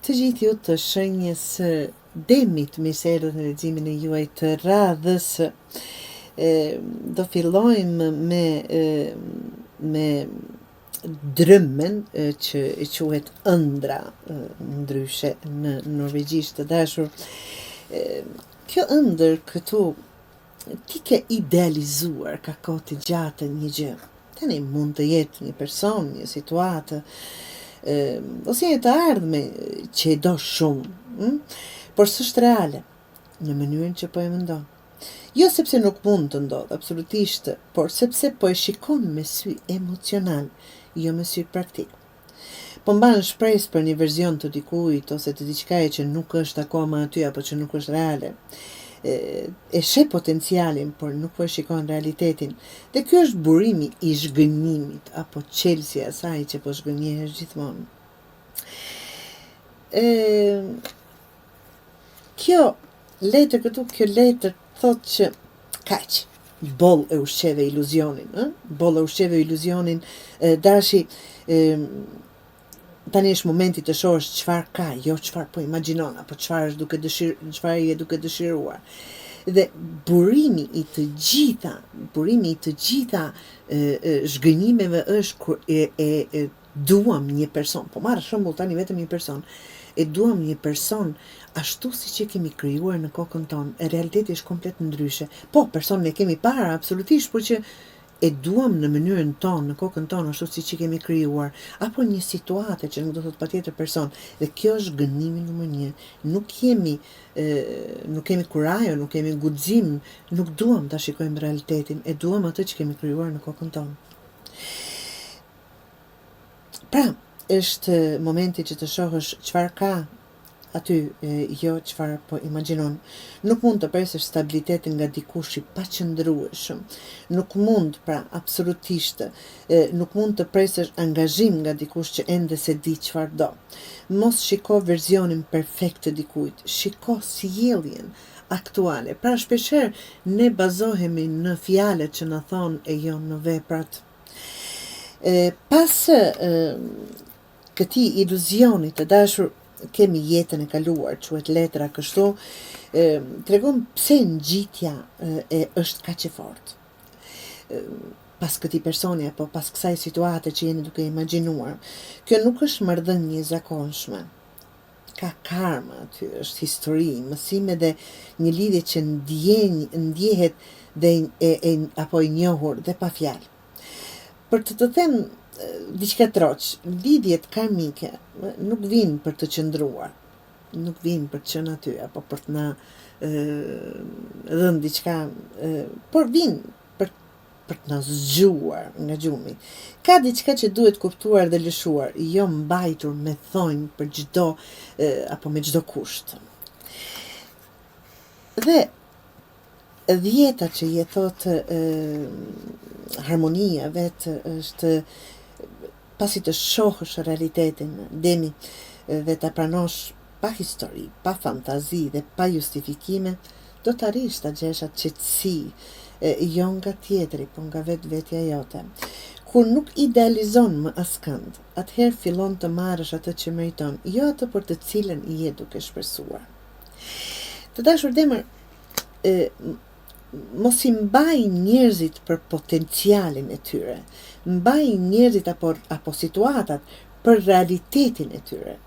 Të gjithë ju të shenjës demit me serët në regimin e juaj të radhës. Do fillojmë me drëmmen që e quhet ëndra ndryshe në norvegjisht të dashur. Kjo ëndër këtu ti ke idealizuar ka kohë të gjatë një gjë. Tani mund të jetë një person, një situatë, ose e të ardhme që e do shumë, por s'është reale në mënyrën që po e mendon. Jo sepse nuk mund të ndodhë, absolutisht, por sepse po e shikon me sy emocional, jo me sy praktik. Po mban shpresë për një verzion të dikujt ose të diçkaje që nuk është akoma aty apo që nuk është reale. E sheh potencialin, por nuk po e shikon realitetin. Dhe ky është burimi i zhgënjimit apo qelsi asaj që po zhgënjehesh gjithmonë. Kjo letër thotë që kaq, boll e ushqeve iluzionin, boll e ushqeve iluzionin, dashi, tani është momenti të shohësh çfarë ka, jo çfarë po imagjinon apo çfarë je duke dëshiruar. Dhe burimi i të gjitha zhgënjimeve është kur e duam një person. Po marr shembull tani vetëm një person. E duam një person ashtu siç e kemi krijuar në kokën tonë. E realiteti është komplet ndryshe. Po, personin e kemi para absolutisht, por që e duam në mënyrën tonë, në kokën tonë, ashtu siç e kemi krijuar, apo një situatë që nuk do të thotë patjetër person. Dhe kjo është gënjimi numër 1. Nuk kemi kurajo, nuk kemi guxim, nuk duam ta shikojmë realitetin, e duam atë që kemi krijuar në kokën tonë. Pra, është momenti që të shohësh çfarë ka aty, jo çfarë po imagjinon. Nuk mund të presësh stabilitetin nga dikush i paqëndrueshëm. Nuk mund, pra, absolutisht, nuk mund të presësh angazhim nga dikush që ende se di çfarë do. Mos shiko verzionin perfekt të dikujt, shiko sjelljen aktuale. Pra, shpeshherë ne bazohemi në fjalët që na thonë e jo në veprat. Pas këtij iluzioni të dashur, kemi jetën e kaluar, quhet letra kështu, tregon pse ngjitja është kaq e fortë. Pas këtij personi apo pas kësaj situate që jeni duke imagjinuar. Kjo nuk është marrëdhënie e zakonshme. Ka karma aty, është histori, mësime dhe një lidhje që ndjehet dhe apo i njohur dhe pa fjalë. Për të them diçka troq, lidhjet karmike nuk vinë për të qëndruar, nuk vinë për të qenë aty apo për të na dhënë diçka, por vinë për të na zgjuar nga gjumi. Ka diçka që duhet kuptuar dhe lëshuar, jo mbajtur me thonjë për çdo apo me çdo kusht. Dhe dhjeta që jetot harmonia vetë është pasi të shohësh realitetin, demi, dhe ta pranosh pa histori, pa fantazi dhe pa justifikime, do të arrish ta gjesh atë qetësi, jo nga tjetri, po nga vetvetja jote. Kur nuk idealizon më askënd, atëherë fillon të marrësh atë që meriton, jo atë për të cilën je duke shpresuar. Të dashur demër, mos i mbaj njerëzit për potencialin e tyre. Mbaj njerëzit apo situatat për realitetin e tyre.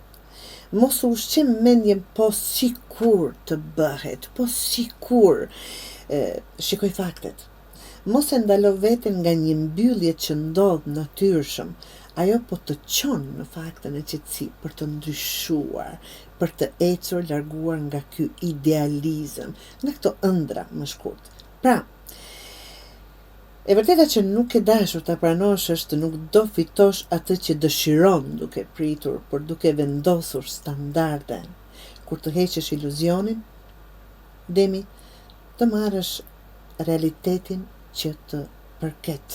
Mos u ushqem mendjen po sikur të bëhet, po sikur. Shikoj faktet. Mos e ndalo veten nga një mbyllje që ndodh natyrshëm. Ajo po të çon në faktën e qetësi për të ndryshuar, për të ecur larguar nga ky idealizëm, nga këto ëndra më shkurt. Pra, e vërteta që nuk e dashur ta pranosh është nuk do fitosh atë që dëshiron duke pritur, por duke vendosur standarde. Kur të heqësh iluzionin, demi, të marrësh realitetin që të përket.